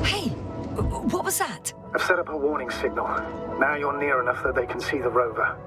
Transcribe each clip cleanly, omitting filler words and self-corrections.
Hey, what was that? I've set up a warning signal. Now you're near enough that they can see the rover.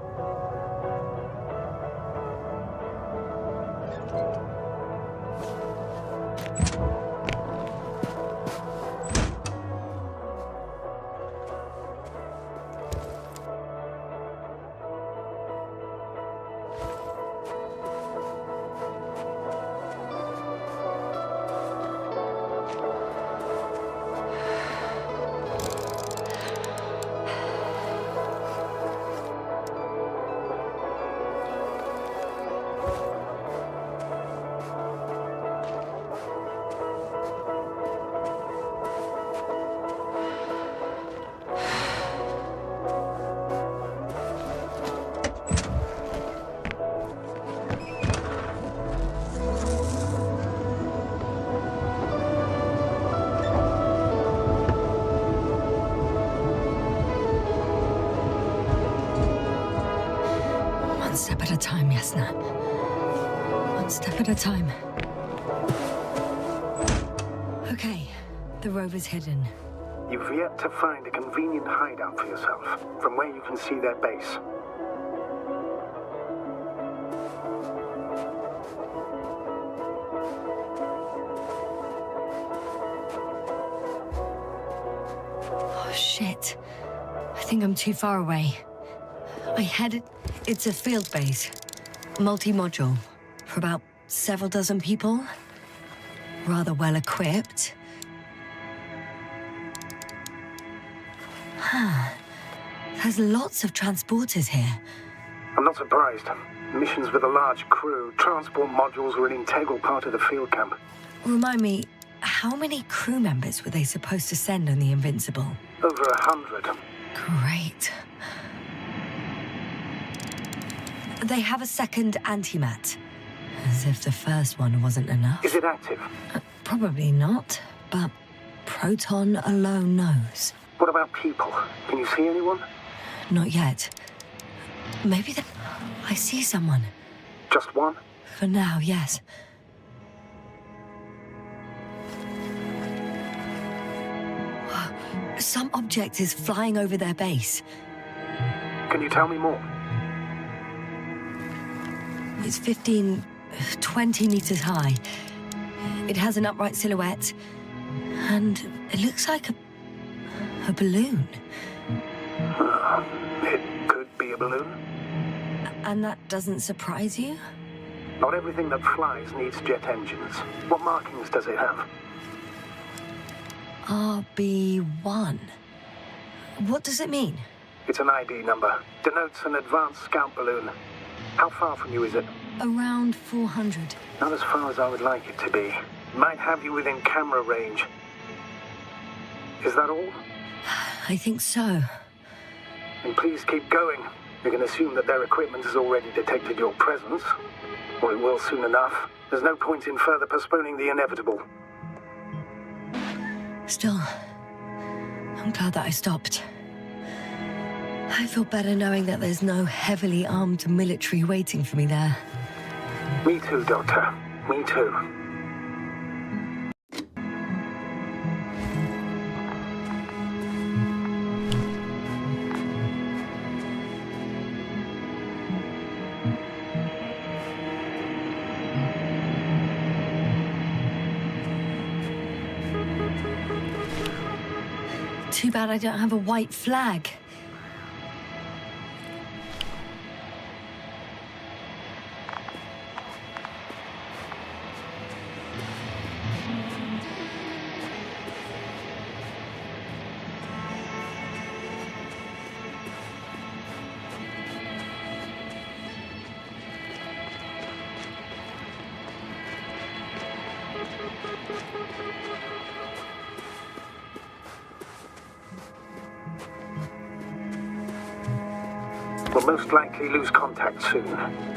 One step at a time, Yasna. One step at a time. Okay, the rover's hidden. You've yet to find a convenient hideout for yourself, from where you can see their base. Oh, shit. I think I'm too far away. It's a field base. Multi-module. For about several dozen people. Rather well equipped. There's lots of transporters here. I'm not surprised. Missions with a large crew, transport modules were an integral part of the field camp. Remind me, how many crew members were they supposed to send on the Invincible? Over 100. Great. They have a second antimat. As if the first one wasn't enough. Is it active? Probably not, but Proton alone knows. What about people? Can you see anyone? Not yet. Maybe I see someone. Just one? For now, yes. Some object is flying over their base. Can you tell me more? It's 15, 20 meters high. It has an upright silhouette, and it looks like a balloon. It could be a balloon. And that doesn't surprise you? Not everything that flies needs jet engines. What markings does it have? RB1. What does it mean? It's an ID number. Denotes an advanced scout balloon. How far from you is it? Around 400. Not as far as I would like it to be. Might have you within camera range. Is that all? I think so. And please keep going. You can assume that their equipment has already detected your presence. Or it will soon enough. There's no point in further postponing the inevitable. Still, I'm glad that I stopped. I feel better knowing that there's no heavily armed military waiting for me there. Me too, Doctor. Me too. Too bad I don't have a white flag. We'll most likely lose contact soon.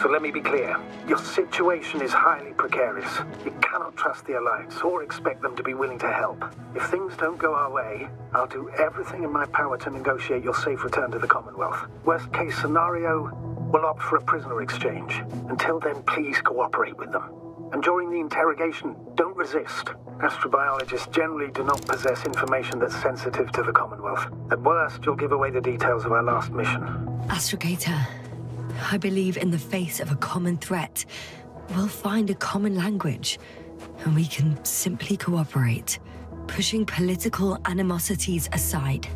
So let me be clear. Your situation is highly precarious. You cannot trust the Alliance or expect them to be willing to help. If things don't go our way, I'll do everything in my power to negotiate your safe return to the Commonwealth. Worst case scenario, we'll opt for a prisoner exchange. Until then, please cooperate with them. And during the interrogation, don't resist. Astrobiologists generally do not possess information that's sensitive to the Commonwealth. At worst, you'll give away the details of our last mission. Astrogator, I believe in the face of a common threat, we'll find a common language, and we can simply cooperate, pushing political animosities aside.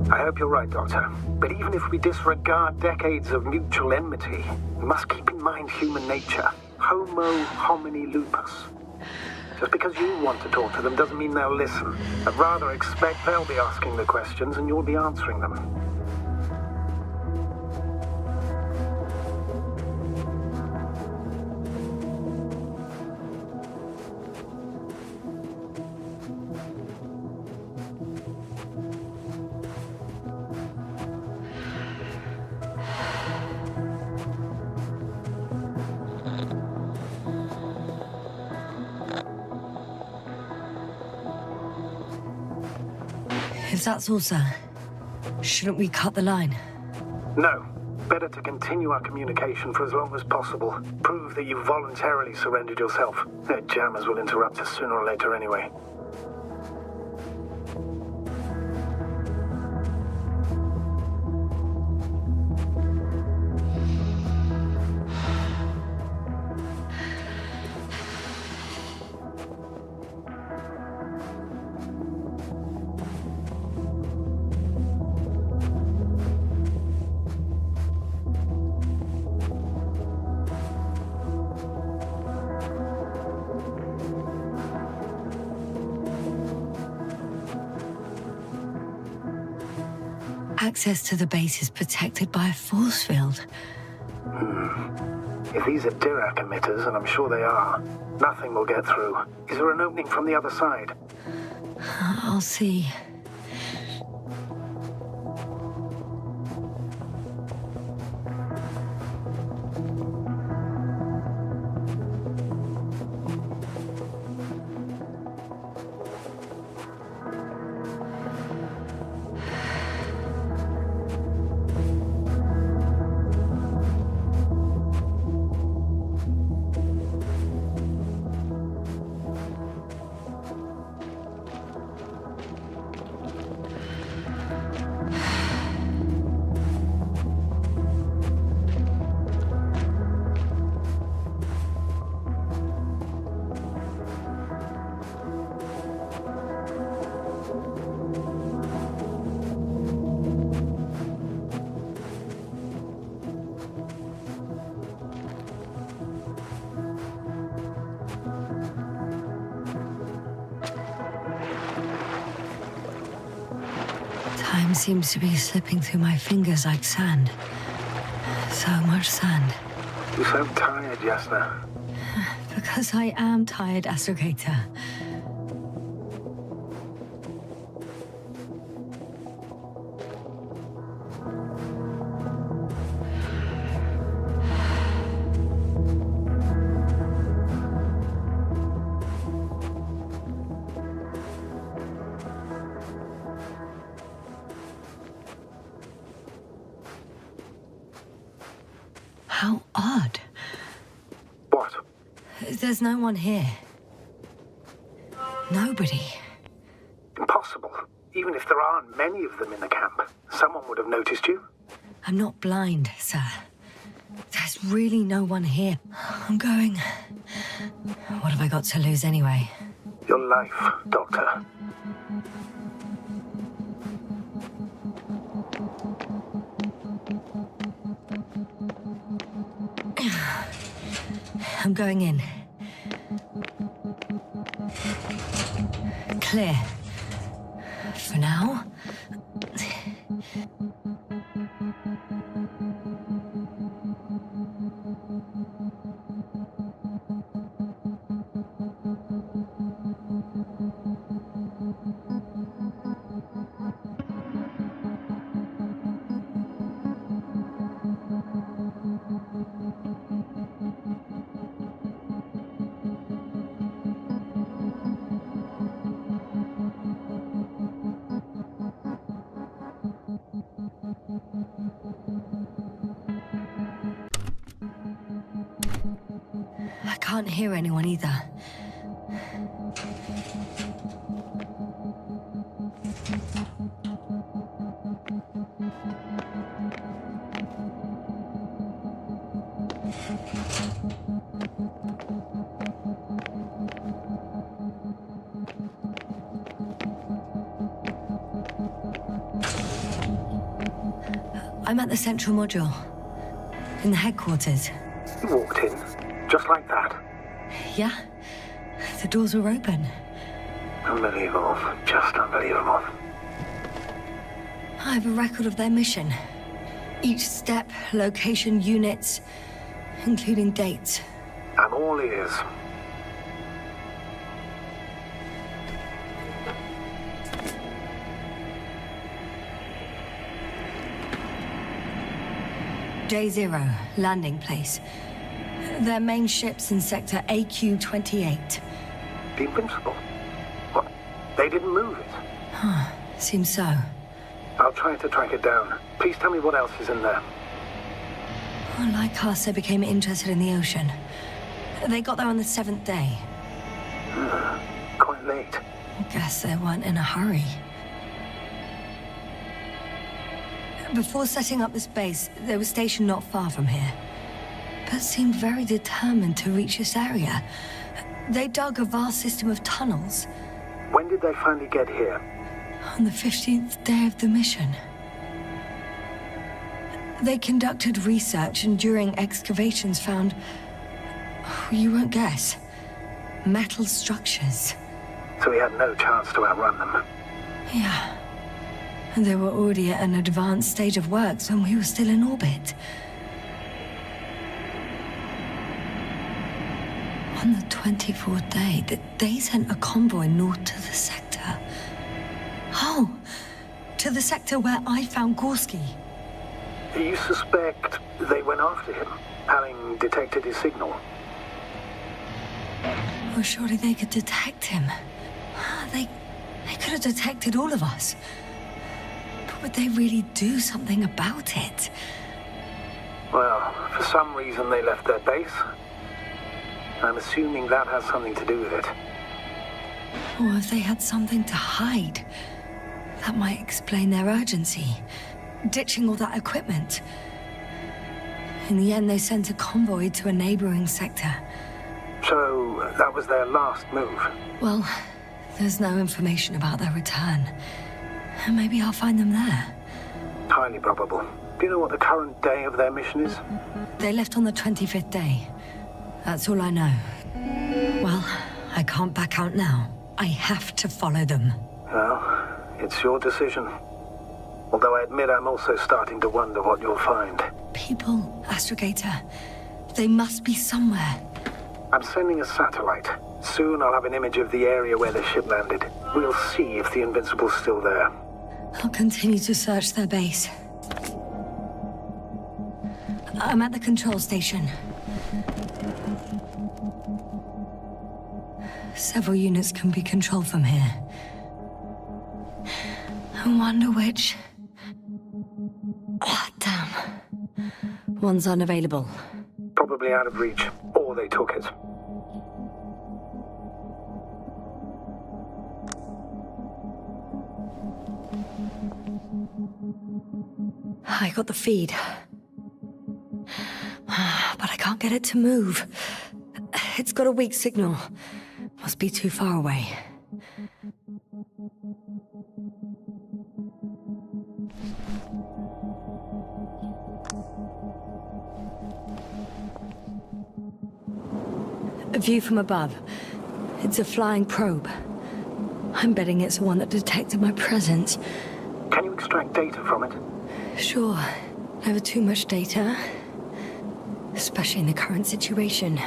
I hope you're right, Doctor. But even if we disregard decades of mutual enmity, we must keep in mind human nature. Homo homini lupus. Just because you want to talk to them doesn't mean they'll listen. I'd rather expect they'll be asking the questions and you'll be answering them. If that's all, sir, shouldn't we cut the line? No. Better to continue our communication for as long as possible. Prove that you voluntarily surrendered yourself. Their jammers will interrupt us sooner or later anyway. Access to the base is protected by a force field. If these are Dirac emitters, and I'm sure they are, nothing will get through. Is there an opening from the other side? I'll see. Time seems to be slipping through my fingers like sand. So much sand. You sound tired, Yasna. Because I am tired, Astrogator. How odd. What? There's no one here. Nobody. Impossible. Even if there aren't many of them in the camp, someone would have noticed you. I'm not blind, sir. There's really no one here. I'm going. What have I got to lose anyway? Your life, Doctor. I'm going in. Clear. For now. I can't hear anyone either. I'm at the central module. In the headquarters. You walked in, just like that. Yeah? The doors were open. Unbelievable. Just unbelievable. I have a record of their mission. Each step, location, units, including dates. I'm all ears. J0, landing place. Their main ship's in sector AQ-28. The Invincible? What? They didn't move it? Seems so. I'll try to track it down. Please tell me what else is in there. Well, like us, they became interested in the ocean. They got there on the 7th day. Quite late. Guess they weren't in a hurry. Before setting up this base, they were stationed not far from here, but seemed very determined to reach this area. They dug a vast system of tunnels. When did they finally get here? On the 15th day of the mission. They conducted research and during excavations found, you won't guess, metal structures. So we had no chance to outrun them. Yeah. And they were already at an advanced stage of works when we were still in orbit. On the 24th day, they sent a convoy north to the sector. Oh, to the sector where I found Gorski. You suspect they went after him, having detected his signal? Well, surely they could detect him. They could have detected all of us. But would they really do something about it? Well, for some reason they left their base. I'm assuming that has something to do with it. Or if they had something to hide, that might explain their urgency, ditching all that equipment. In the end, they sent a convoy to a neighboring sector. So, that was their last move? Well, there's no information about their return. And maybe I'll find them there. Highly probable. Do you know what the current day of their mission is? They left on the 25th day. That's all I know. Well, I can't back out now. I have to follow them. Well, it's your decision. Although I admit I'm also starting to wonder what you'll find. People, Astrogator. They must be somewhere. I'm sending a satellite. Soon I'll have an image of the area where the ship landed. We'll see if the Invincible's still there. I'll continue to search their base. I'm at the control station. Several units can be controlled from here. I wonder which... Ah, damn. One's unavailable. Probably out of reach, or they took it. I got the feed. But I can't get it to move. It's got a weak signal. Must be too far away. A view from above. It's a flying probe. I'm betting it's the one that detected my presence. Can you extract data from it? Sure. Never too much data. Especially in the current situation.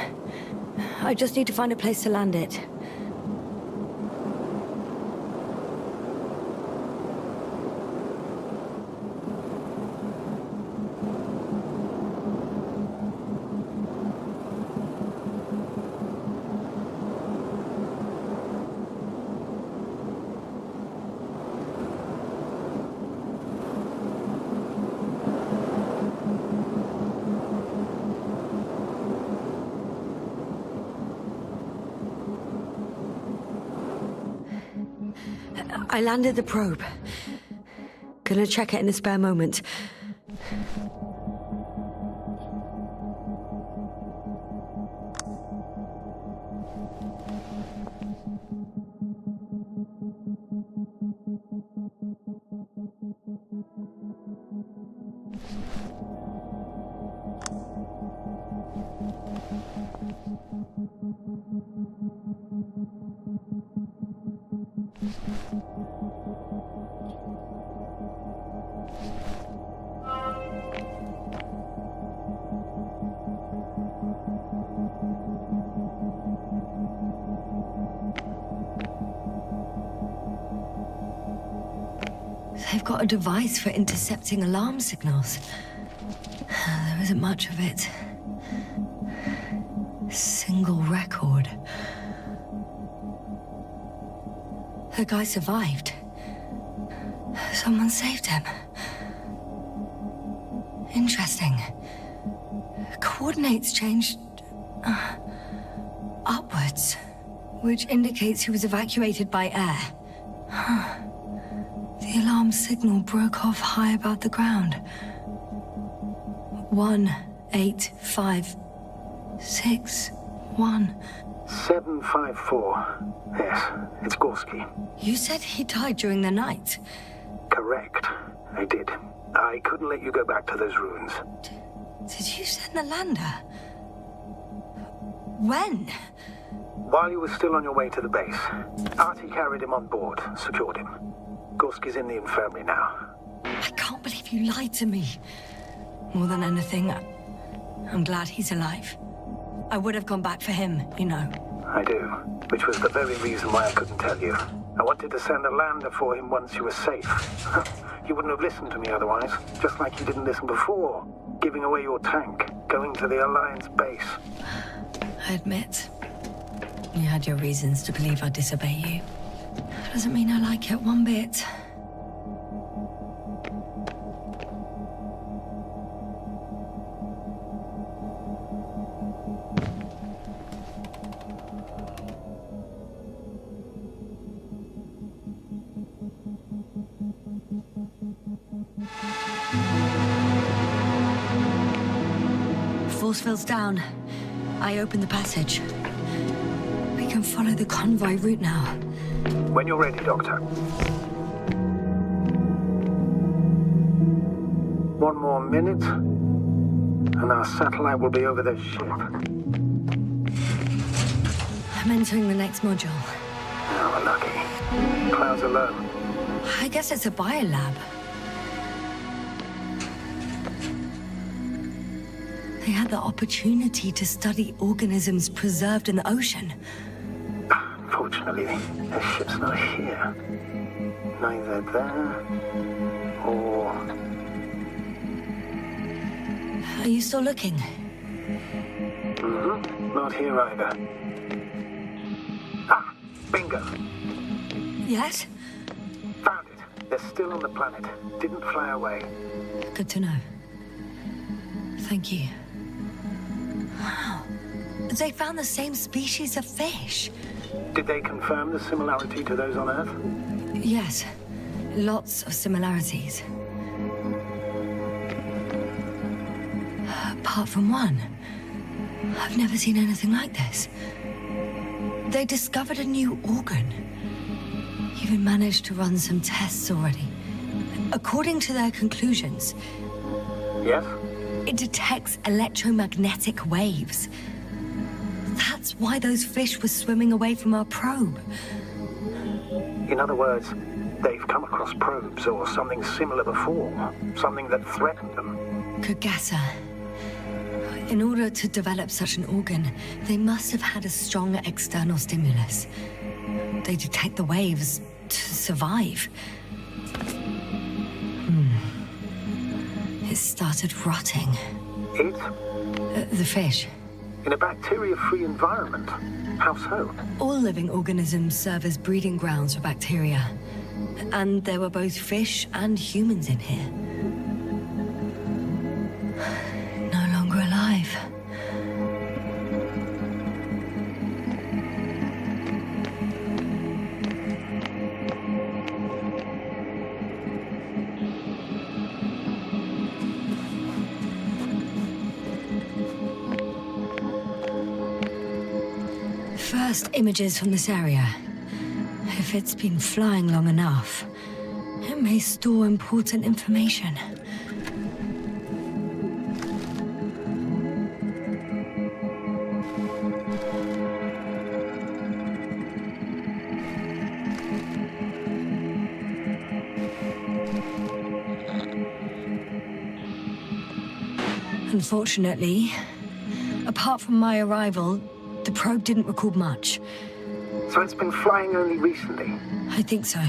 I just need to find a place to land it. I landed the probe. Gonna check it in a spare moment. They've got a device for intercepting alarm signals. There isn't much of it. Single record. The guy survived. Someone saved him. Interesting. Coordinates changed upwards, which indicates he was evacuated by air. The alarm signal broke off high above the ground. 18561. 754. Yes, it's Gorski. You said he died during the night. Correct. I did. I couldn't let you go back to those ruins. Did you send the lander? When? While you were still on your way to the base, Artie carried him on board, secured him. Gorski's in the infirmary now. I can't believe you lied to me. More than anything, I'm glad he's alive. I would have gone back for him, you know. I do, which was the very reason why I couldn't tell you. I wanted to send a lander for him once you were safe. You wouldn't have listened to me otherwise, just like you didn't listen before, giving away your tank, going to the Alliance base. I admit, you had your reasons to believe I'd disobey you. Doesn't mean I like it one bit. Force field's down. I opened the passage. We can follow the convoy route now. When you're ready, Doctor. One more minute, and our satellite will be over the ship. I'm entering the next module. Oh, lucky. Clouds are low. I guess it's a biolab. They had the opportunity to study organisms preserved in the ocean. Fortunately, the ship's not here. Neither there or... Are you still looking? Mm-hmm. Not here either. Ah, bingo. Yes? Found it. They're still on the planet. Didn't fly away. Good to know. Thank you. Wow. They found the same species of fish. Did they confirm the similarity to those on Earth? Yes. Lots of similarities. Apart from one. I've never seen anything like this. They discovered a new organ. Even managed to run some tests already. According to their conclusions, Yes? it detects electromagnetic waves. That's why those fish were swimming away from our probe. In other words, they've come across probes or something similar before. Something that threatened them. Could guess her. In order to develop such an organ, they must have had a strong external stimulus. They detect the waves to survive. It started rotting. It? The fish. In a bacteria-free environment? How so? All living organisms serve as breeding grounds for bacteria. And there were both fish and humans in here. No longer alive. First images from this area. If it's been flying long enough, it may store important information. Unfortunately, apart from my arrival, the probe didn't record much. So it's been flying only recently? I think so.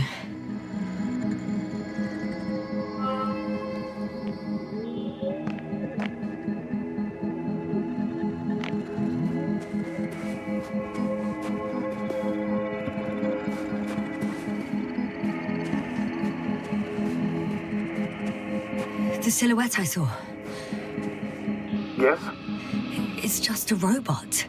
The silhouette I saw. Yes? It's just a robot.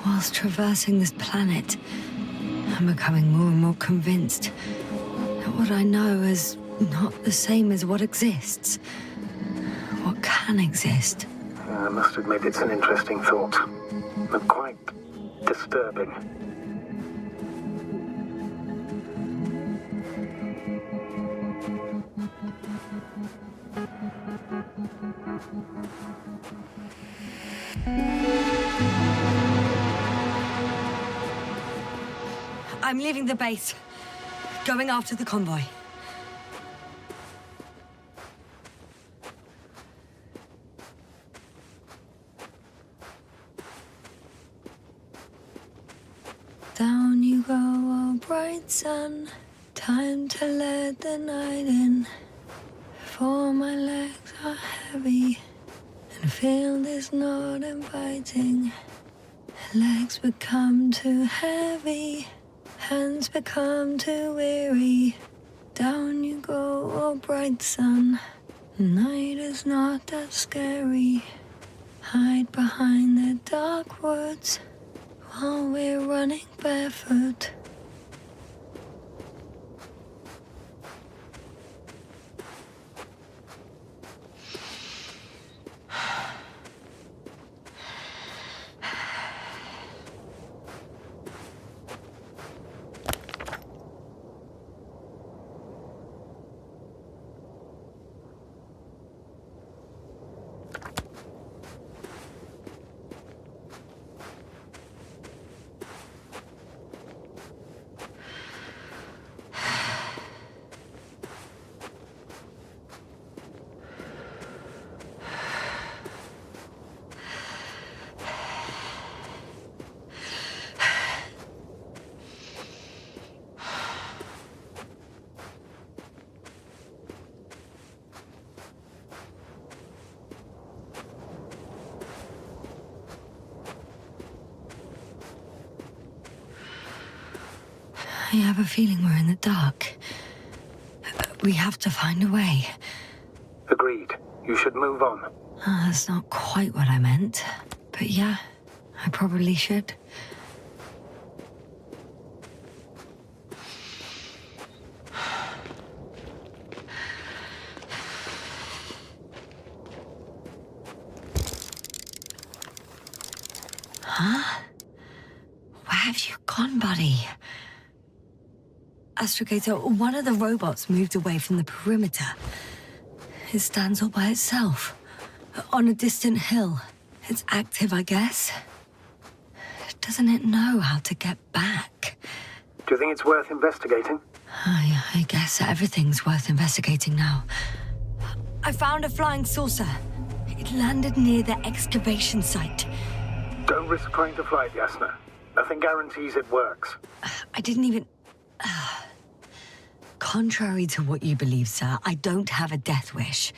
Whilst traversing this planet, I'm becoming more and more convinced that what I know is not the same as what exists. What can exist. I must admit it's an interesting thought. And quite disturbing. I'm leaving the base, going after the convoy. Down you go, oh bright sun, time to let the night in. For my legs are heavy, and field is not inviting. Legs become too heavy, hands become too weary. Down you go, oh bright sun. Night is not that scary. Hide behind the dark woods while we're running barefoot. I have a feeling we're in the dark. We have to find a way. Agreed. You should move on. That's not quite what I meant. But yeah, I probably should. Huh? Where have you gone, buddy? Astrogator, one of the robots moved away from the perimeter. It stands all by itself, on a distant hill. It's active, I guess. Doesn't it know how to get back? Do you think it's worth investigating? I guess everything's worth investigating now. I found a flying saucer. It landed near the excavation site. Don't risk trying to fly it, Yasna. Nothing guarantees it works. I didn't even... Contrary to what you believe, sir, I don't have a death wish.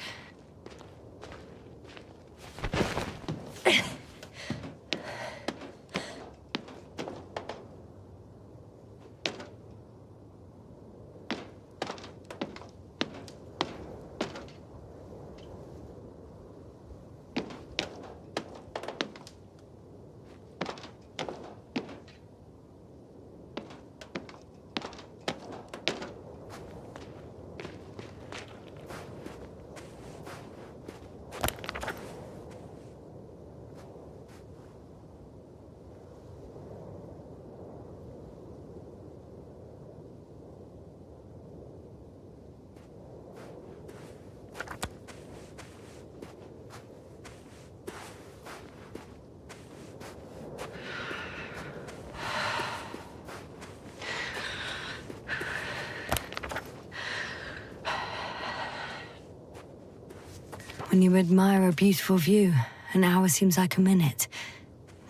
When you admire a beautiful view, an hour seems like a minute.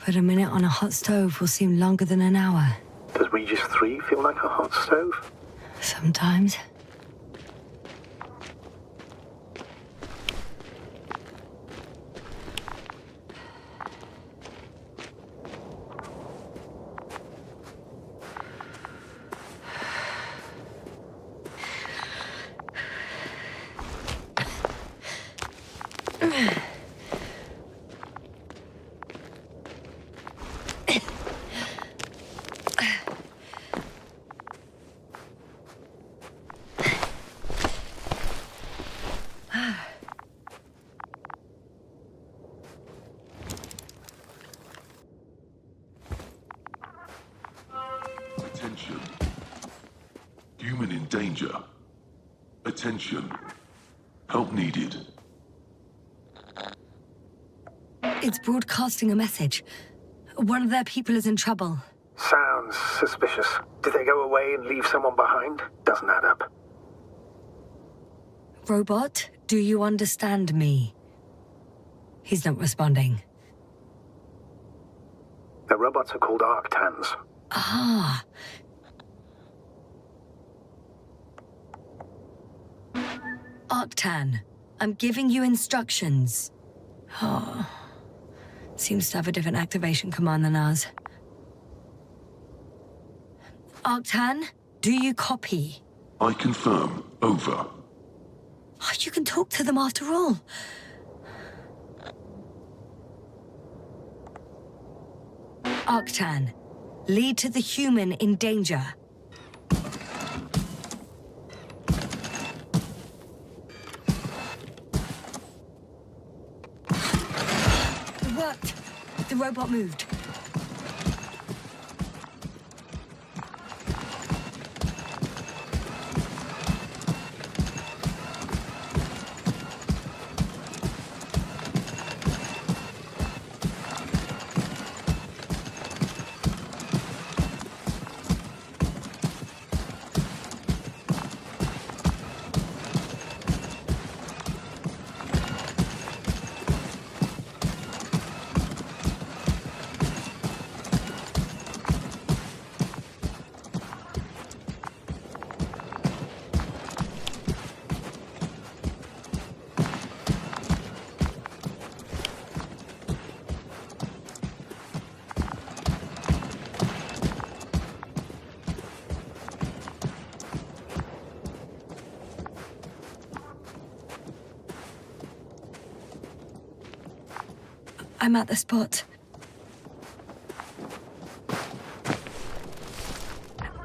But a minute on a hot stove will seem longer than an hour. Does Regis 3 feel like a hot stove? Sometimes. Attention. Human in danger. Attention. Help needed. It's broadcasting a message. One of their people is in trouble. Sounds suspicious. Did they go away and leave someone behind? Doesn't add up. Robot, do you understand me? He's not responding. The robots are called Arctans. Ah. Arctan, I'm giving you instructions. Oh. Seems to have a different activation command than ours. Arctan, do you copy? I confirm. Over. Oh, you can talk to them after all. Arctan, lead to the human in danger. It worked. The robot moved. I'm at the spot.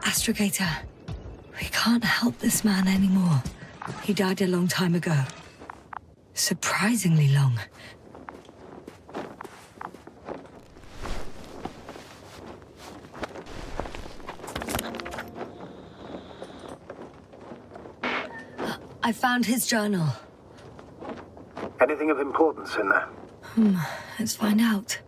Astrogator, we can't help this man anymore. He died a long time ago. Surprisingly long. I found his journal. Anything of importance in there? Let's find out.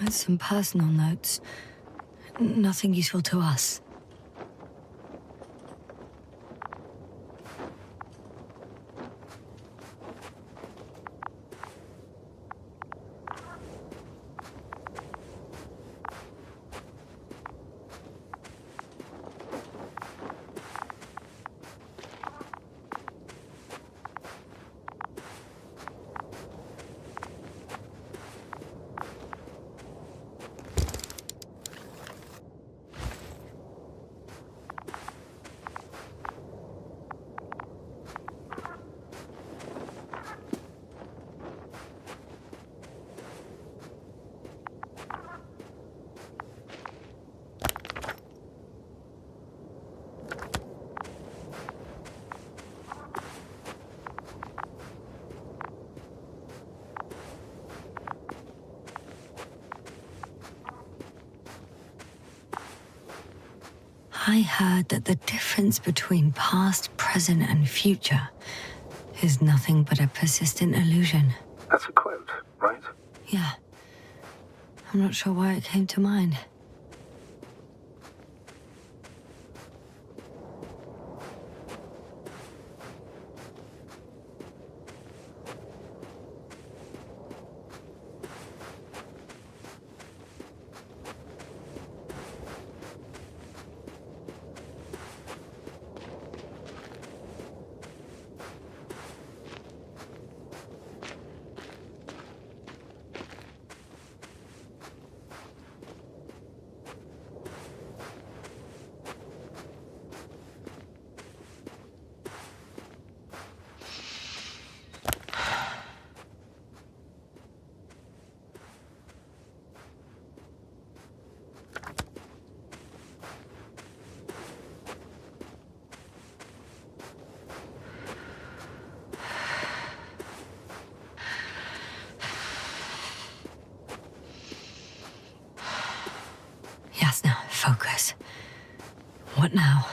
With some personal notes. Nothing useful to us. I heard that the difference between past, present, and future is nothing but a persistent illusion. That's a quote, right? Yeah. I'm not sure why it came to mind. Yasnu, focus. What now?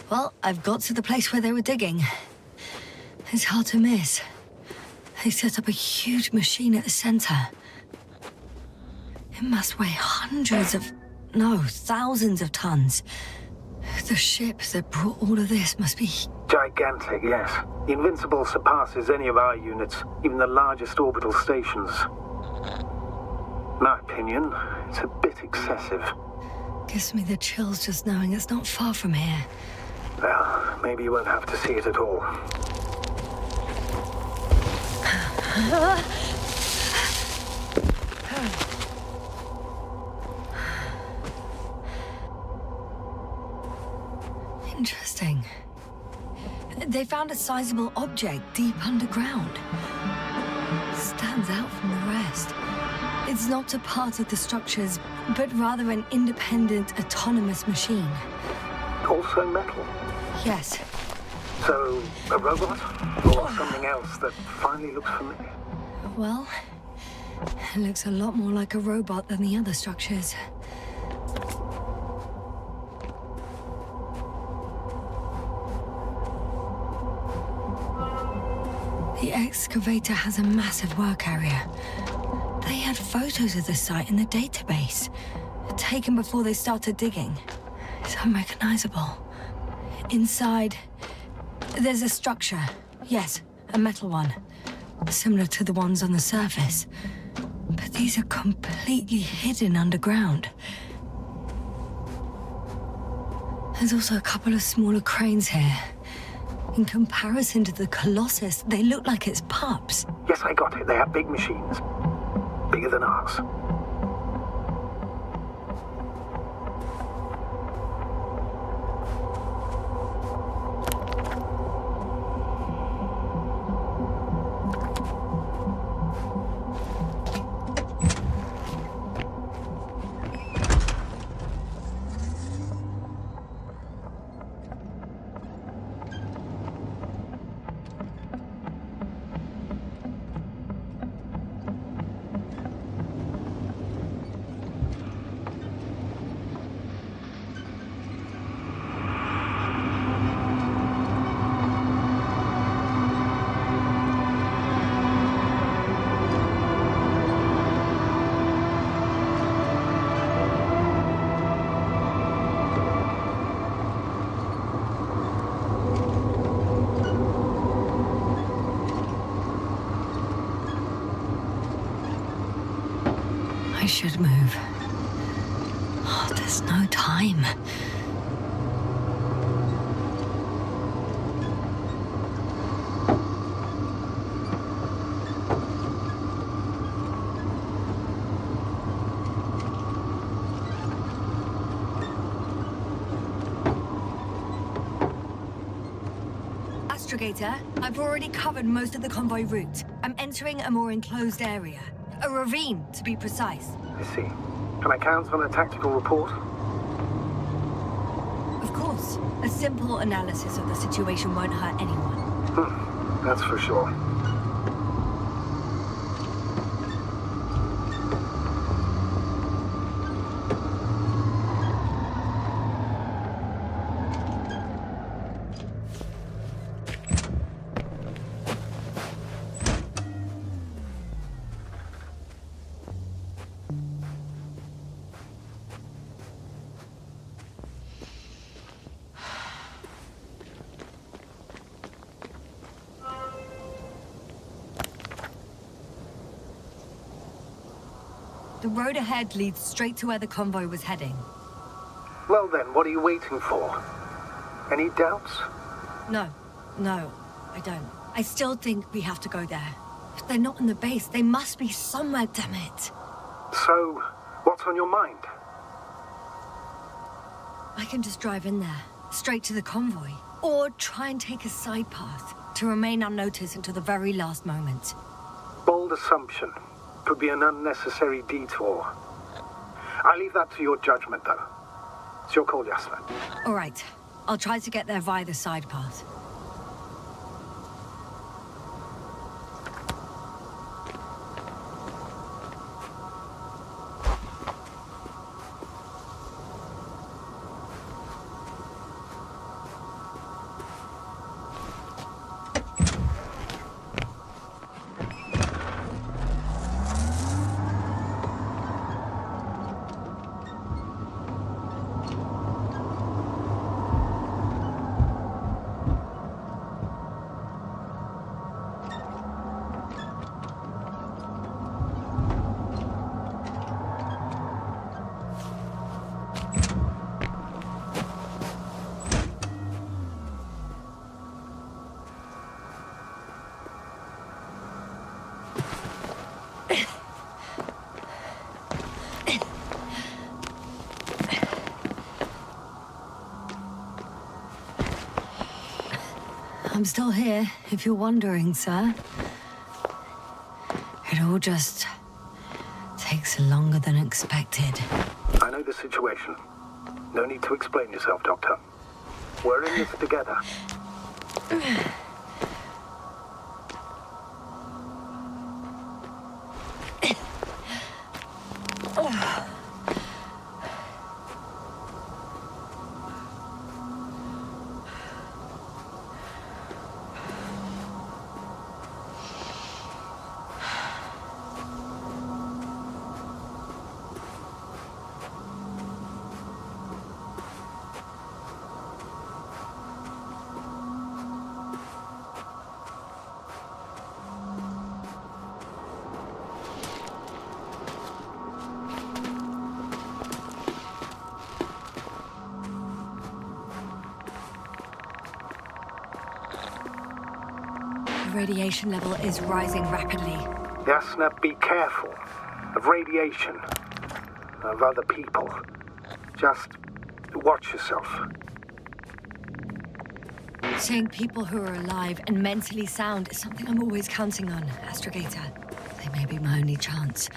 Well, I've got to the place where they were digging. It's hard to miss. They set up a huge machine at the center. It must weigh thousands of tons. The ship that brought all of this must be... Gigantic, yes. The Invincible surpasses any of our units, even the largest orbital stations. In my opinion, it's a bit excessive. Gives me the chills just knowing it's not far from here. Well, maybe you won't have to see it at all. Interesting. They found a sizable object deep underground. Stands out from the rest. It's not a part of the structures, but rather an independent, autonomous machine. Also metal? Yes. So, a robot? Or something else that finally looks familiar? Well, it looks a lot more like a robot than the other structures. The excavator has a massive work area. They had photos of the site in the database, taken before they started digging. It's unrecognizable. Inside, there's a structure. Yes, a metal one. Similar to the ones on the surface. But these are completely hidden underground. There's also a couple of smaller cranes here. In comparison to the Colossus, they look like it's pups. Yes, I got it. They have big machines. Bigger than ours. I should move. Oh, there's no time. Astrogator, I've already covered most of the convoy route. I'm entering a more enclosed area. A ravine, to be precise. I see. Can I count on a tactical report? Of course. A simple analysis of the situation won't hurt anyone. That's for sure. The road ahead leads straight to where the convoy was heading. Well then, what are you waiting for? Any doubts? No, I don't. I still think we have to go there. If they're not in the base, they must be somewhere, damn it. So, what's on your mind? I can just drive in there, straight to the convoy. Or try and take a side path to remain unnoticed until the very last moment. Bold assumption. Could be an unnecessary detour. I leave that to your judgment, though. It's your call, Yasnu. All right. I'll try to get there via the side path. I'm still here, if you're wondering, sir. It all just takes longer than expected. I know the situation. No need to explain yourself, Doctor. We're in this together. The radiation level is rising rapidly. Yasna, be careful of radiation, of other people. Just watch yourself. Seeing people who are alive and mentally sound is something I'm always counting on, Astrogator. They may be my only chance.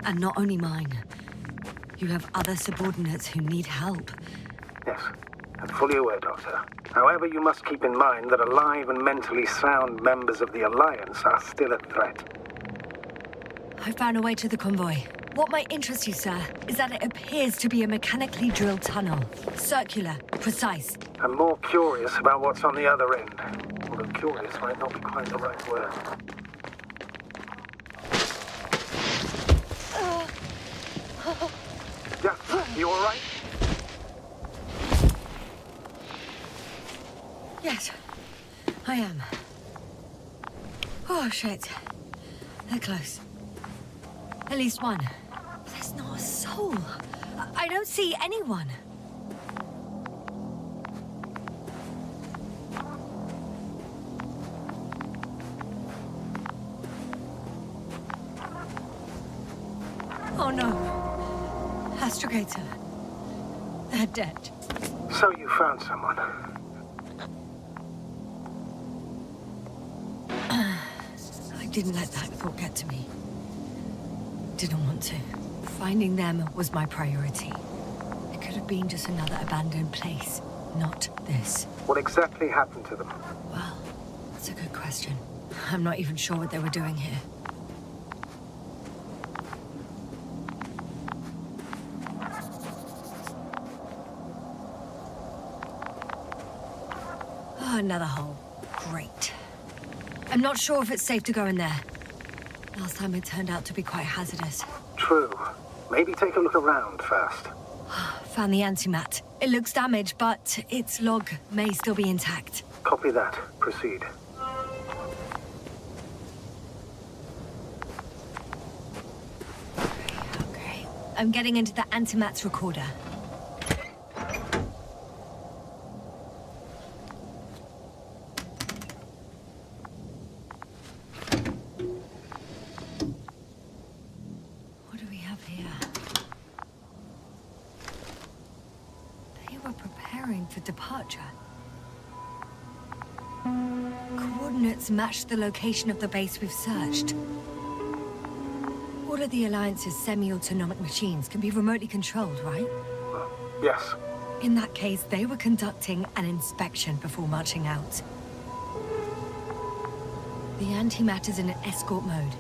And not only mine. You have other subordinates who need help. Yes, I'm fully aware, Doctor. However, you must keep in mind that alive and mentally sound members of the Alliance are still a threat. I found a way to the convoy. What might interest you, sir, is that it appears to be a mechanically drilled tunnel. Circular, precise. I'm more curious about what's on the other end. Although curious might not be quite the right word. Yeah, you all right? Yes, I am. Oh, shit. They're close. At least one. There's not a soul. I don't see anyone. Oh no. Astrogator. They're dead. So you found someone. I didn't let that thought get to me. Didn't want to. Finding them was my priority. It could have been just another abandoned place, not this. What exactly happened to them? Well, that's a good question. I'm not even sure what they were doing here. Oh, another hole. Great. I'm not sure if it's safe to go in there. Last time it turned out to be quite hazardous. True. Maybe take a look around first. Found the antimat. It looks damaged, but its log may still be intact. Copy that. Proceed. Okay. I'm getting into the antimat's recorder. What do we have here? They were preparing for departure. Coordinates match the location of the base we've searched. All of the Alliance's semi-autonomic machines can be remotely controlled, right? Yes. In that case, they were conducting an inspection before marching out. The antimatter's in escort mode.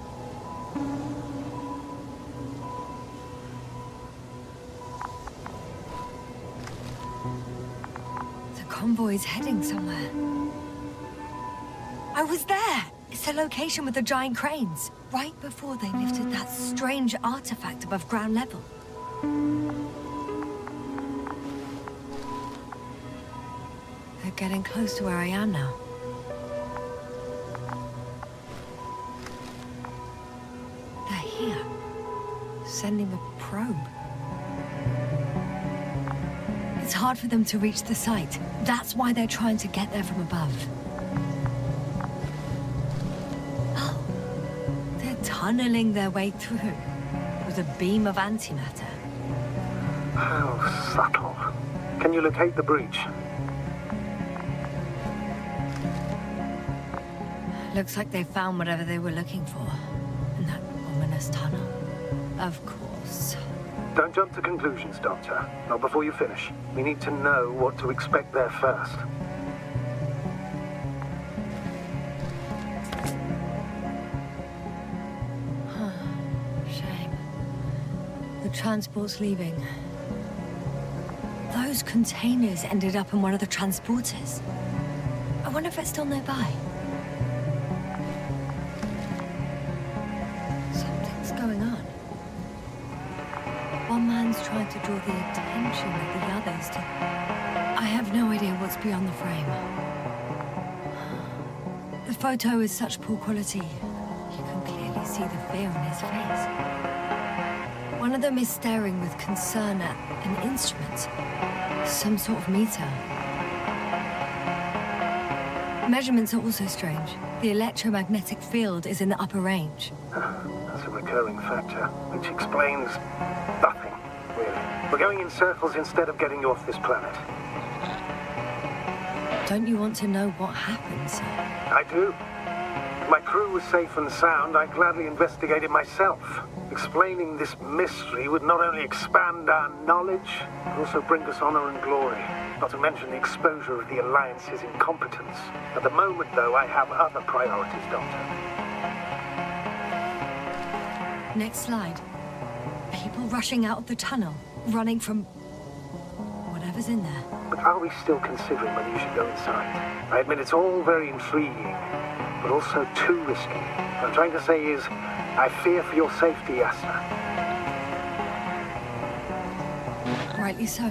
The convoy's heading somewhere. I was there! It's the location with the giant cranes, right before they lifted that strange artifact above ground level. They're getting close to where I am now. They're here, sending a probe. It's hard for them to reach the site. That's why they're trying to get there from above. Oh, they're tunneling their way through with a beam of antimatter. How subtle. Can you locate the breach? Looks like they found whatever they were looking for in that ominous tunnel. Of course. Don't jump to conclusions, Doctor. Not before you finish. We need to know what to expect there first. Shame. The transport's leaving. Those containers ended up in one of the transporters. I wonder if it's still nearby. Something's going on. One man's trying to draw the attention of the others to... I have no idea what's beyond the frame. The photo is such poor quality. You can clearly see the fear on his face. One of them is staring with concern at an instrument. Some sort of meter. Measurements are also strange. The electromagnetic field is in the upper range. That's a recurring factor, which explains nothing, really. We're going in circles instead of getting you off this planet. Don't you want to know what happened, sir? I do. If my crew was safe and sound, I'd gladly investigate it myself. Explaining this mystery would not only expand our knowledge, but also bring us honor and glory. Not to mention the exposure of the Alliance's incompetence. At the moment, though, I have other priorities, Doctor. Next slide. People rushing out of the tunnel, running from whatever's in there. But are we still considering whether you should go inside? I admit it's all very intriguing, but also too risky. What I'm trying to say is, I fear for your safety, Yasna. Rightly so.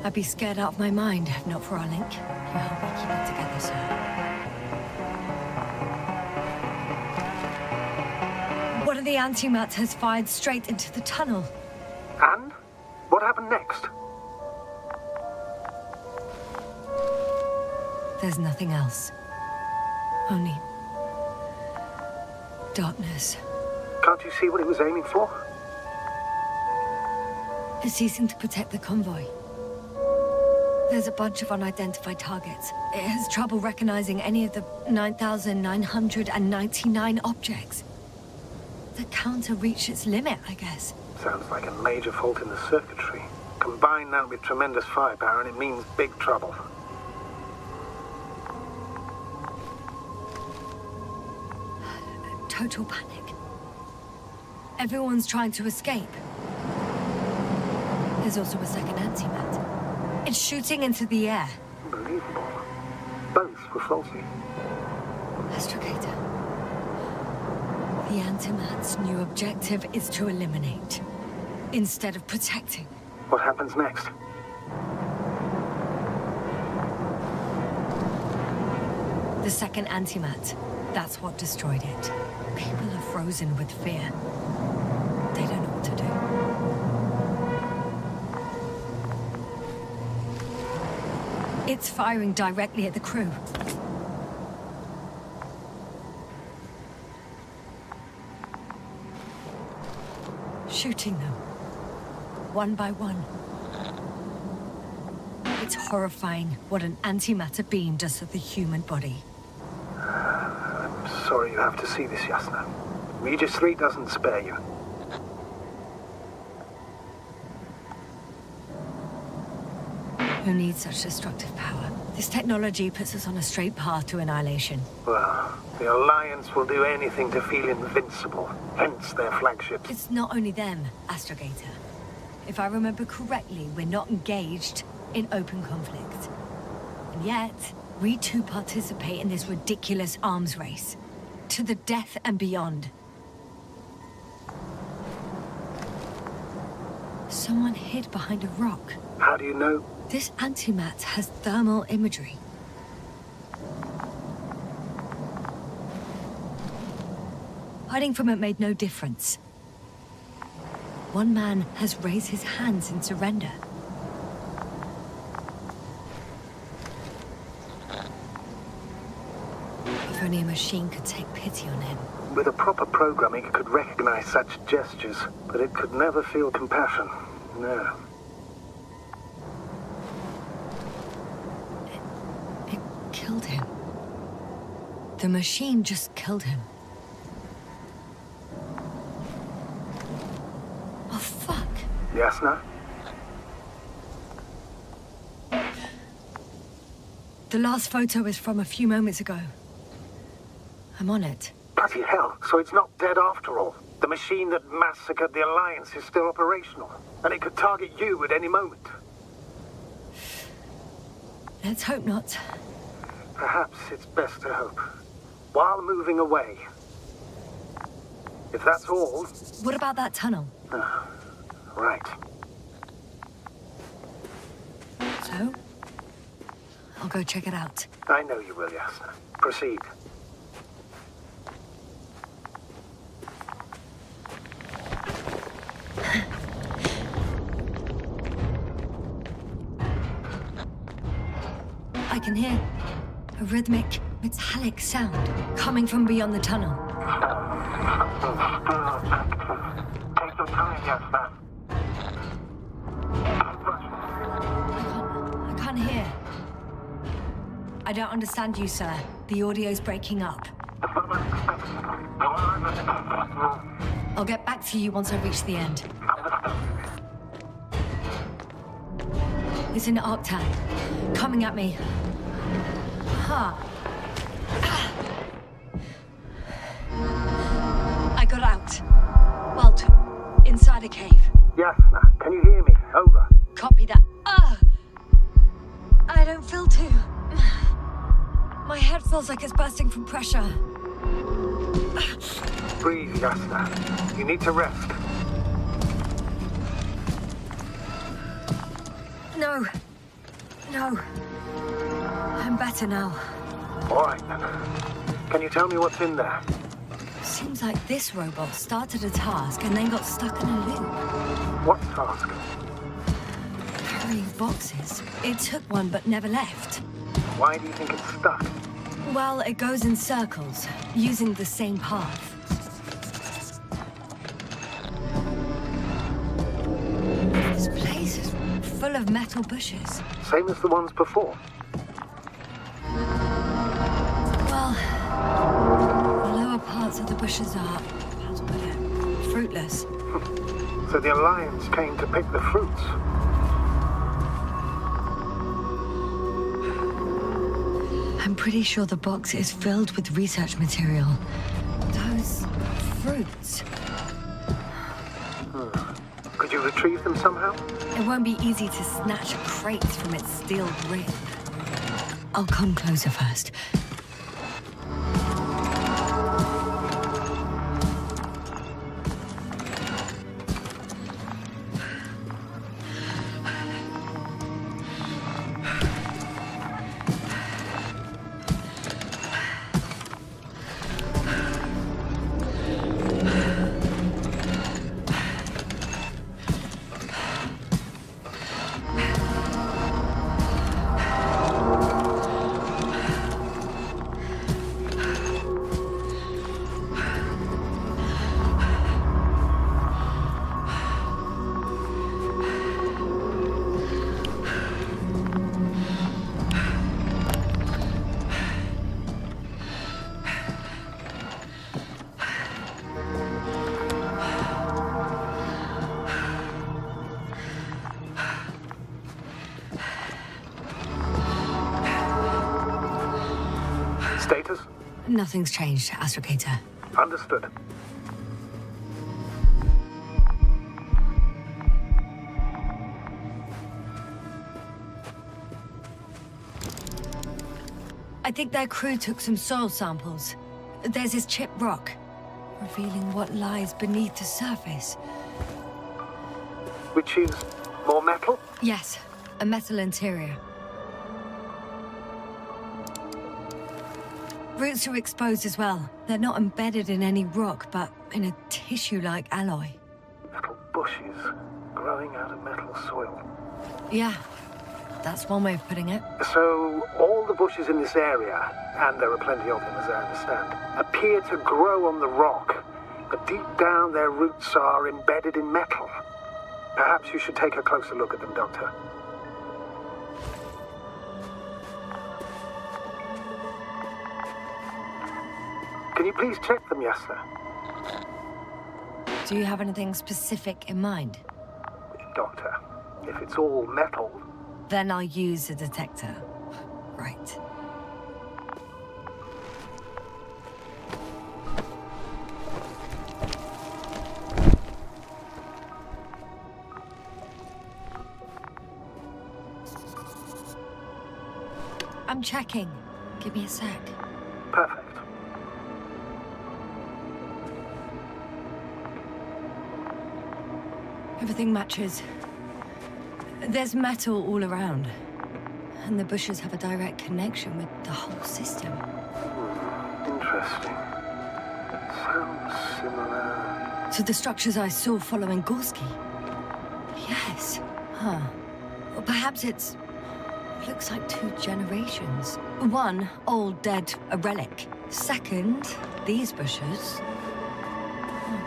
I'd be scared out of my mind if not for our link. You help me keep it together, sir. One of the antimats has fired straight into the tunnel. And? What happened next? There's nothing else. Only darkness. Can't you see what it was aiming for? It's ceasing to protect the convoy. There's a bunch of unidentified targets. It has trouble recognizing any of the 9,999 objects. The counter reached its limit, I guess. Sounds like a major fault in the circuitry. Combine that with tremendous firepower and it means big trouble. Total panic. Everyone's trying to escape. There's also a second antimat. It's shooting into the air. Unbelievable. Both were faulty. Astrogator. The antimat's new objective is to eliminate, instead of protecting. What happens next? The second antimat. That's what destroyed it. People are frozen with fear. They don't know what to do. It's firing directly at the crew. Shooting them. One by one. It's horrifying what an antimatter beam does to the human body. I'm sorry you have to see this, Yasna. Regis 3 doesn't spare you. Who needs such destructive power? This technology puts us on a straight path to annihilation. Well, the Alliance will do anything to feel invincible, hence their flagship. It's not only them, Astrogator. If I remember correctly, we're not engaged in open conflict. And yet, we too participate in this ridiculous arms race. To the death and beyond. Someone hid behind a rock. How do you know? This antimat has thermal imagery. Hiding from it made no difference. One man has raised his hands in surrender. If only a machine could take pity on him. With a proper programming, it could recognize such gestures, but it could never feel compassion. No. It killed him. The machine just killed him. Oh, fuck. Yasna? The last photo is from a few moments ago. I'm on it. Bloody hell, so it's not dead after all. The machine that massacred the Alliance is still operational, and it could target you at any moment. Let's hope not. Perhaps it's best to hope. While moving away. If that's all... What about that tunnel? Right. So? I'll go check it out. I know you will, Yasna. Proceed. I can hear a rhythmic, metallic sound coming from beyond the tunnel. Take your time, Yasna. I can't hear. I don't understand you, sir. The audio's breaking up. I'll get back to you once I reach the end. It's an octave. Coming at me. Huh. I got out. Well, inside a cave. Yasna, can you hear me? Over. Copy that. I don't feel too... My head feels like it's bursting from pressure. Breathe, Yasna. You need to rest. No. No. I'm better now. All right, then. Can you tell me what's in there? Seems like this robot started a task and then got stuck in a loop. What task? Carrying boxes. It took one but never left. Why do you think it's stuck? Well, it goes in circles, using the same path. This place is full of metal bushes. Same as the ones before. Well, the lower parts of the bushes are, how to put it, fruitless. So the Alliance came to pick the fruits. I'm pretty sure the box is filled with research material. Those fruits. Could you retrieve them somehow? It won't be easy to snatch a crate from its steel grip. I'll come closer first. Status? Nothing's changed, Astrogator. Understood. I think their crew took some soil samples. There's this chipped rock, revealing what lies beneath the surface. Which is more metal? Yes, a metal interior. Roots are exposed as well. They're not embedded in any rock, but in a tissue-like alloy. Little bushes growing out of metal soil. Yeah, that's one way of putting it. So, all the bushes in this area, and there are plenty of them as I understand, appear to grow on the rock, but deep down their roots are embedded in metal. Perhaps you should take a closer look at them, Doctor. Can you please check them, Yasna? Do you have anything specific in mind? Doctor, if it's all metal... Then I'll use a detector. Right. I'm checking. Give me a sec. Perfect. Everything matches. There's metal all around. And the bushes have a direct connection with the whole system. Interesting. Sounds similar... To the structures I saw following Gorski. Yes. Huh. Or perhaps it's Looks like 2 generations. One, old, dead, a relic. Second, these bushes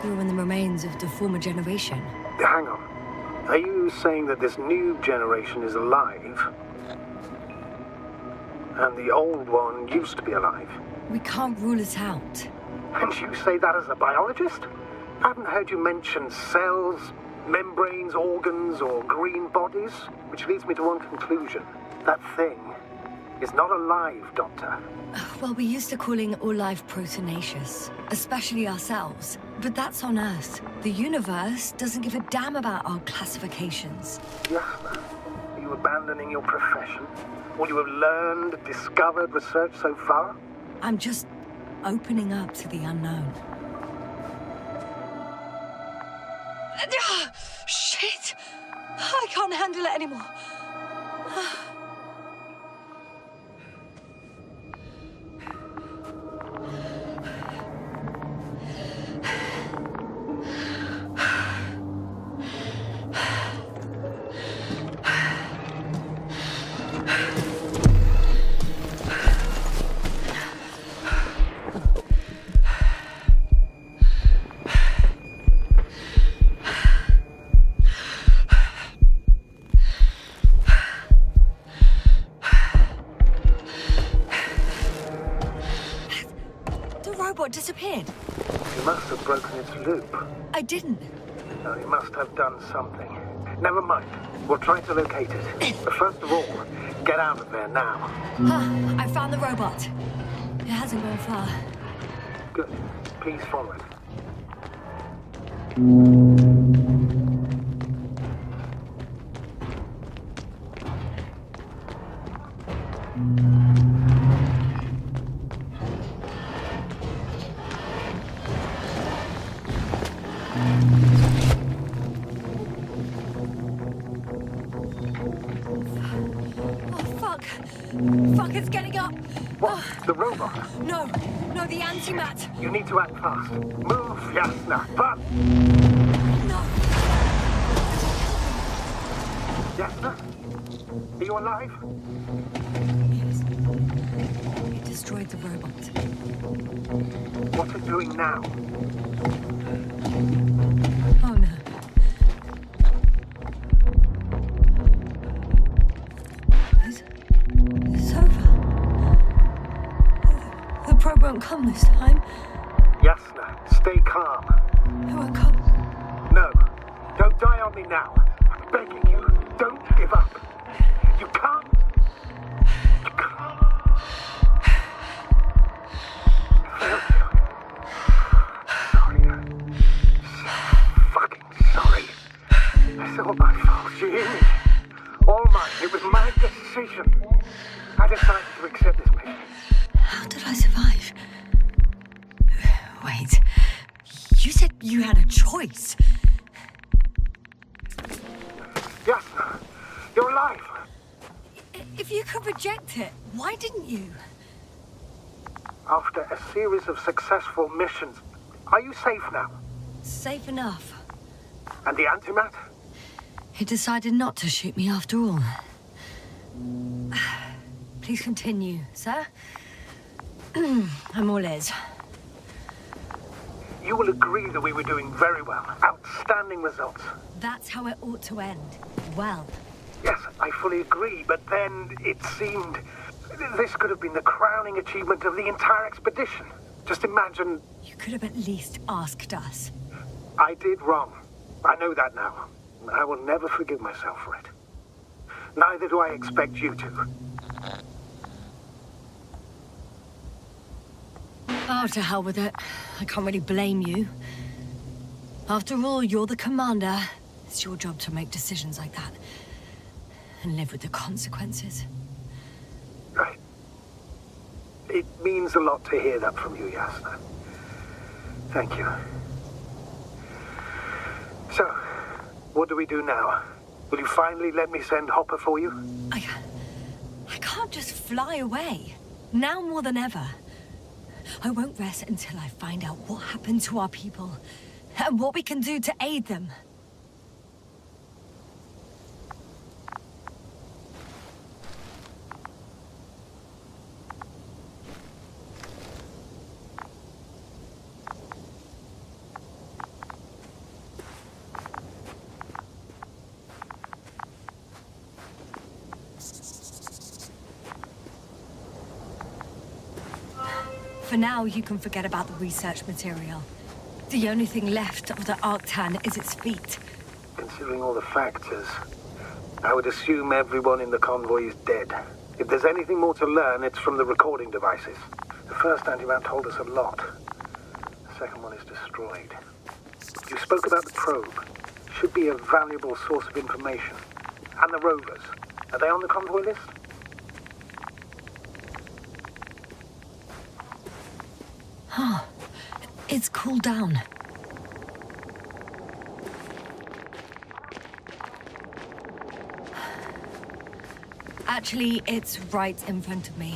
grew in the remains of the former generation. Hang on. Are you saying that this new generation is alive? And the old one used to be alive? We can't rule it out. And you say that as a biologist? I haven't heard you mention cells, membranes, organs, or green bodies, which leads me to one conclusion. That thing is not alive, Doctor. Well, we're used to calling all life proteinaceous, especially ourselves. But that's on Earth. The universe doesn't give a damn about our classifications. Yasna, are you abandoning your profession? All you have learned, discovered, researched so far? I'm just opening up to the unknown. Shit! I can't handle it anymore. Disappeared. You must have broken its loop. I didn't. No, you must have done something. Never mind. We'll try to locate it. But first of all, get out of there now. I found the robot. It hasn't gone far. Good. Please follow it. Fuck, it's getting up. What? The robot? No, the antimat. You need to act fast. Move, Yasna. Run! No. Yasna? Are you alive? Yes. It destroyed the robot. What's it doing now? Oh no. It's over. The probe won't come this time. Yasna, stay calm. It won't come. No, don't die on me now. I'm begging you, don't give up. You can't. You can't. I failed you. Sorry. So fucking sorry. It's all my fault. You hear me? All mine. It was my decision. I decided to accept this mission. How did I survive? Wait. You said you had a choice. Yasna, you're alive. If you could reject it, why didn't you? After a series of successful missions, are you safe now? Safe enough. And the antimat? He decided not to shoot me after all. Please continue, sir. I'm all ears. You will agree that we were doing very well. Outstanding results. That's how it ought to end. Well. Yes, I fully agree, but then it seemed this could have been the crowning achievement of the entire expedition. Just imagine... You could have at least asked us. I did wrong. I know that now. I will never forgive myself for it. Neither do I expect you to. Oh, to hell with it. I can't really blame you. After all, you're the commander. It's your job to make decisions like that. And live with the consequences. Right. It means a lot to hear that from you, Yasna. Thank you. So, what do we do now? Will you finally let me send Hopper for you? I can't just fly away. Now more than ever. I won't rest until I find out what happened to our people and what we can do to aid them. For now, you can forget about the research material. The only thing left of the Arctan is its feet. Considering all the factors, I would assume everyone in the convoy is dead. If there's anything more to learn, it's from the recording devices. The first antimat told us a lot. The second one is destroyed. You spoke about the probe. Should be a valuable source of information. And the rovers. Are they on the convoy list? Huh. It's cooled down. Actually, it's right in front of me.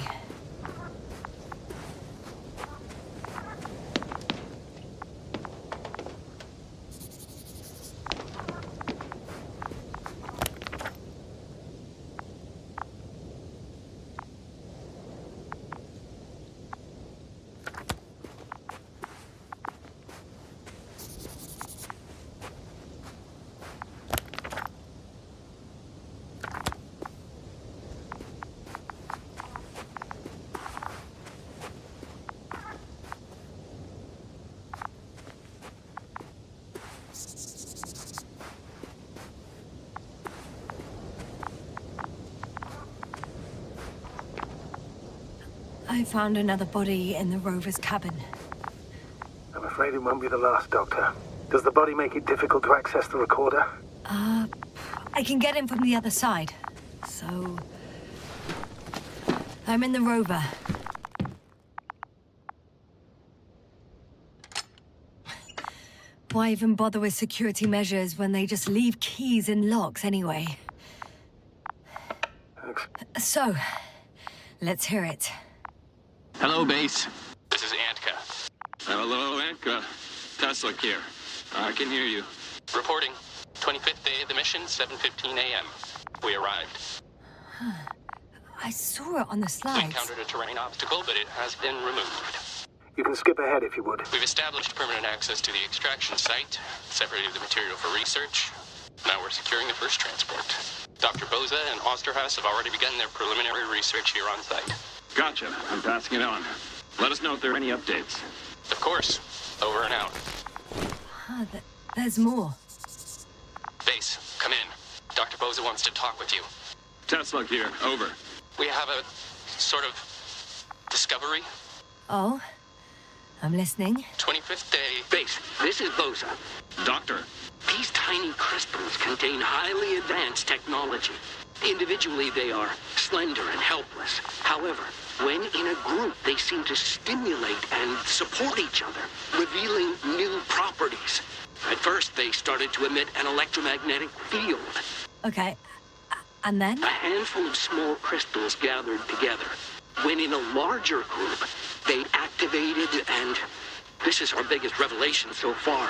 I found another body in the rover's cabin. I'm afraid it won't be the last, Doctor. Does the body make it difficult to access the recorder? I can get in from the other side. So... I'm in the rover. Why even bother with security measures when they just leave keys in locks anyway? Thanks. So, let's hear it. Hello, base. This is Antka. Hello, Antka. Tesla here. I can hear you. Reporting. 25th day of the mission, 7:15 a.m. We arrived. I saw it on the We slides. encountered a terrain obstacle, but it has been removed. You can skip ahead if you would. We've established permanent access to the extraction site, separated the material for research. Now we're securing the first transport. Dr. Boza and Osterhaus have already begun their preliminary research here on site. Gotcha. I'm passing it on. Let us know if there are any updates. Of course. Over and out. There's more. Base, come in. Dr. Boza wants to talk with you. Tesla here. Over. We have a sort of discovery. Oh? I'm listening. 25th day. Base, this is Boza. Doctor. These tiny crystals contain highly advanced technology. Individually, they are slender and helpless. However, when in a group, they seem to stimulate and support each other, revealing new properties. At first, they started to emit an electromagnetic field. Okay. And then? A handful of small crystals gathered together. When in a larger group, they activated and... this is our biggest revelation so far.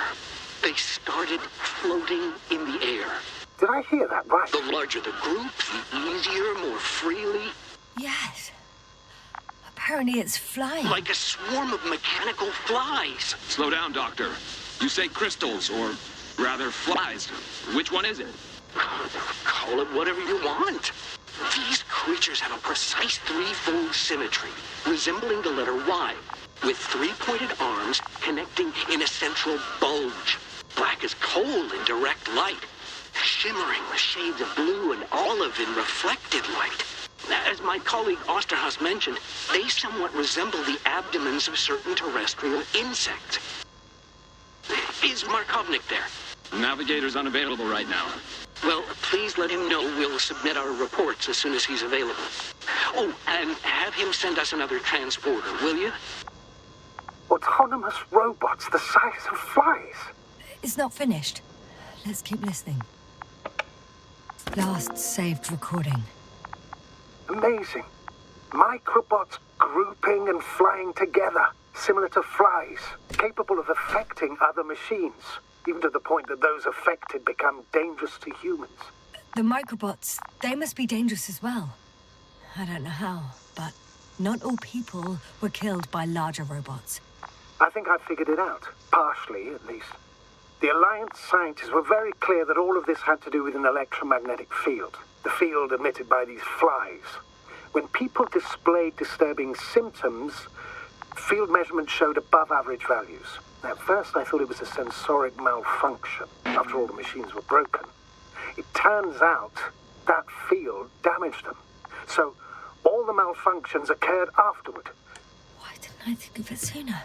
They started floating in the air. Did I hear that right? The larger the group, the easier, more freely. Yes. Apparently it's flying. Like a swarm of mechanical flies. Slow down, Doctor. You say crystals, or rather flies. Which one is it? Call it whatever you want. These creatures have a precise threefold symmetry, resembling the letter Y, with three-pointed arms connecting in a central bulge. Black as coal in direct light, shimmering with shades of blue and olive in reflected light. As my colleague Osterhaus mentioned, they somewhat resemble the abdomens of certain terrestrial insects. Is Markovnik there? Navigator's unavailable right now. Well, please let him know we'll submit our reports as soon as he's available. Oh, and have him send us another transporter, will you? Autonomous robots the size of flies. It's not finished. Let's keep listening. Last saved recording. Amazing. Microbots grouping and flying together, similar to flies, capable of affecting other machines, even to the point that those affected become dangerous to humans. The microbots, they must be dangerous as well. I don't know how, but not all people were killed by larger robots. I think I figured it out, partially at least. The Alliance scientists were very clear that all of this had to do with an electromagnetic field, the field emitted by these flies. When people displayed disturbing symptoms, Field measurements showed above average values. At first I thought it was a sensoric malfunction. After all, the machines were broken. It turns out that field damaged them. So all the malfunctions occurred afterward. Why didn't I think of it sooner?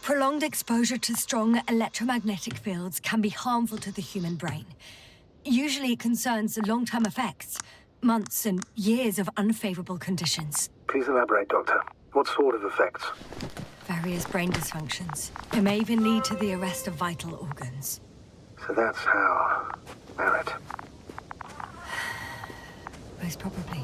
Prolonged exposure to strong electromagnetic fields can be harmful to the human brain. Usually it concerns long-term effects, months and years of unfavorable conditions. Please elaborate, Doctor. What sort of effects? Various brain dysfunctions. It may even lead to the arrest of vital organs. So that's how... Merit. Most probably.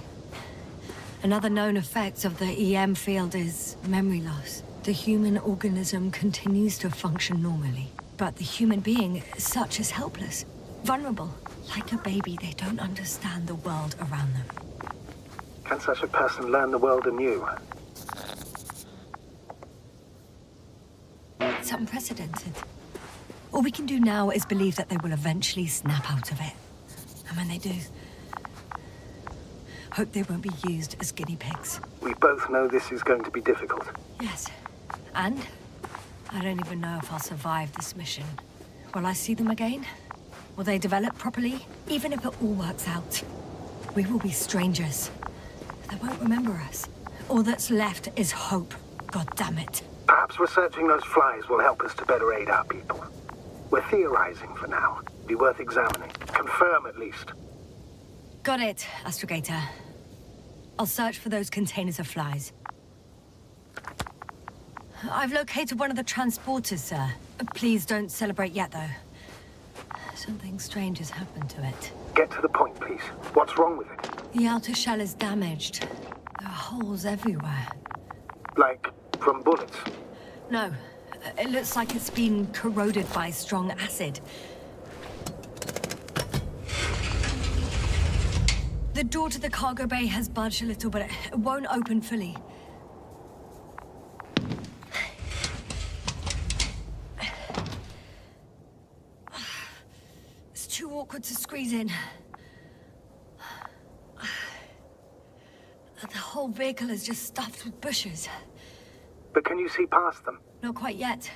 Another known effect of the EM field is memory loss. The human organism continues to function normally, but the human being as such is helpless, vulnerable. Like a baby, they don't understand the world around them. Can such a person learn the world anew? It's unprecedented. All we can do now is believe that they will eventually snap out of it. And when they do, hope they won't be used as guinea pigs. We both know this is going to be difficult. Yes. And I don't even know if I'll survive this mission. Will I see them again? Will they develop properly? Even if it all works out, we will be strangers. They won't remember us. All that's left is hope. God damn it. Perhaps researching those flies will help us to better aid our people. We're theorizing for now. Be worth examining. Confirm at least. Got it, Astrogator. I'll search for those containers of flies. I've located one of the transporters, sir. Please don't celebrate yet, though. Something strange has happened to it. Get to the point, please. What's wrong with it? The outer shell is damaged. There are holes everywhere. Like, from bullets? No, it looks like it's been corroded by strong acid. The door to the cargo bay has budged a little, but it won't open fully. It's too awkward to squeeze in. The whole vehicle is just stuffed with bushes. But can you see past them? Not quite yet.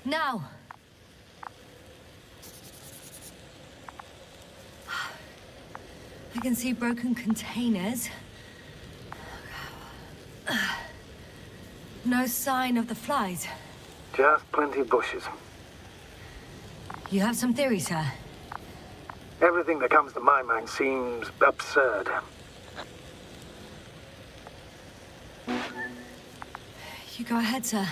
Now. I can see broken containers. No sign of the flies. Just plenty of bushes. You have some theory, sir? Everything that comes to my mind seems absurd. You go ahead, sir.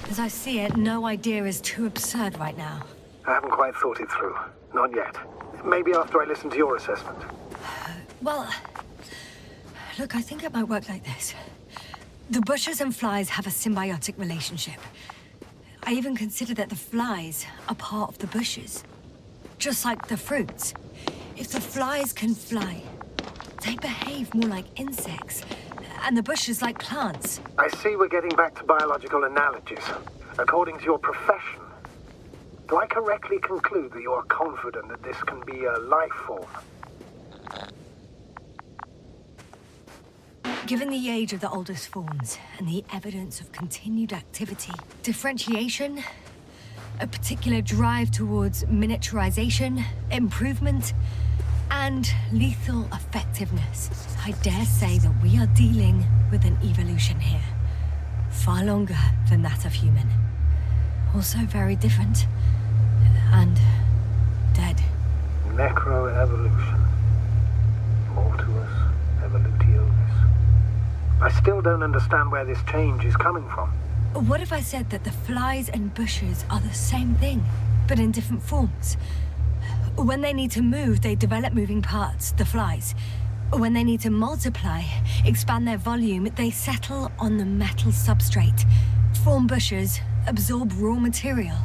As I see it, no idea is too absurd right now. I haven't quite thought it through. Not yet. Maybe after I listen to your assessment. Well, look, I think it might work like this. The bushes and flies have a symbiotic relationship. I even consider that the flies are part of the bushes. Just like the fruits. If the flies can fly, they behave more like insects, and the bushes like plants. I see we're getting back to biological analogies. According to your profession, do I correctly conclude that you are confident that this can be a life form? Given the age of the oldest forms and the evidence of continued activity, differentiation, a particular drive towards miniaturization, improvement, and lethal effectiveness, I dare say that we are dealing with an evolution here. Far longer than that of human. Also very different. And dead. Necroevolution. Mortuus evolutio. I still don't understand where this change is coming from. What if I said that the flies and bushes are the same thing, but in different forms? When they need to move, they develop moving parts, the flies. When they need to multiply, expand their volume, they settle on the metal substrate, form bushes, absorb raw material.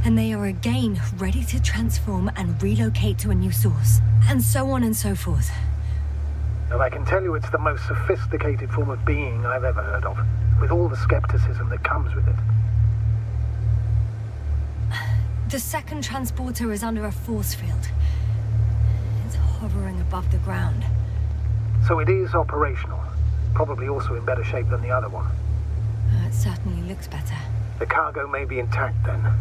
And they are again ready to transform and relocate to a new source. And so on and so forth. And I can tell you it's the most sophisticated form of being I've ever heard of, with all the skepticism that comes with it. The second transporter is under a force field. It's hovering above the ground. So it is operational. Probably also in better shape than the other one. It certainly looks better. The cargo may be intact then.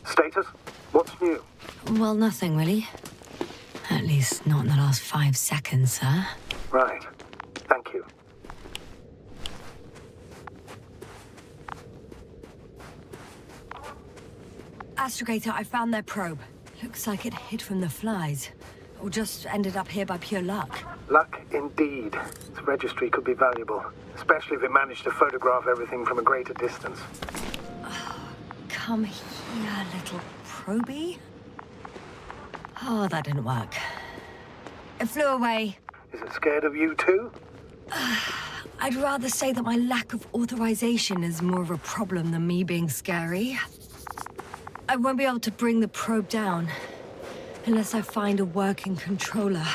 Status? What's new? Well, nothing really. At least not in the last 5 seconds, sir. Right. Thank you. Astrogator, I found their probe. Looks like it hid from the flies. Or just ended up here by pure luck. Luck indeed. Its registry could be valuable, especially if it managed to photograph everything from a greater distance. Come here, little probie. Oh, that didn't work. It flew away. Is it scared of you too? I'd rather say that my lack of authorization is more of a problem than me being scary. I won't be able to bring the probe down unless I find a working controller.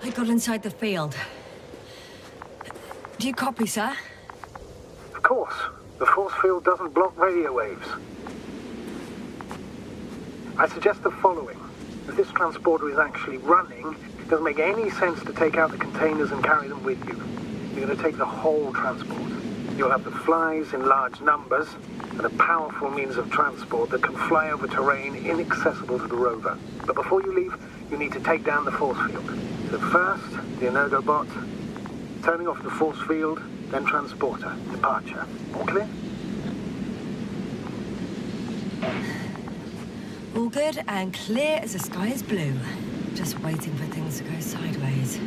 I got inside the field. Do you copy, sir? Of course. The force field doesn't block radio waves. I suggest the following. If this transporter is actually running, it doesn't make any sense to take out the containers and carry them with you. You're going to take the whole transport. You'll have the flies in large numbers and a powerful means of transport that can fly over terrain inaccessible to the rover. But before you leave, you need to take down the force field. So first, the Energobot, turning off the force field, then transporter, departure. All clear? All good and clear as the sky is blue. Just waiting for things to go sideways.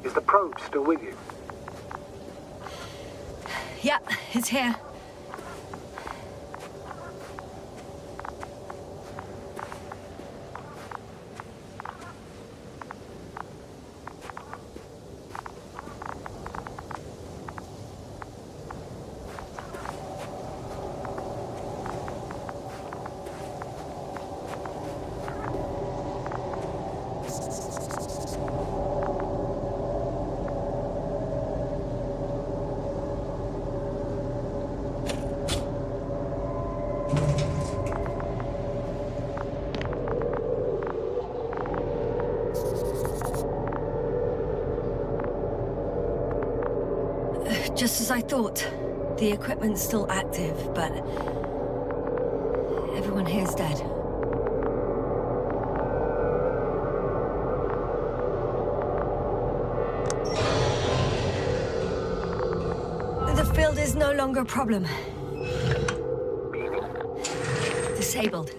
Is the probe still with you? Yep, it's here. Just as I thought. The equipment's still active, but everyone here's dead. The field is no longer a problem. Disabled.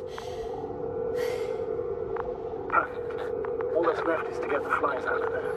Perfect. All that's left is to get the flies out of there.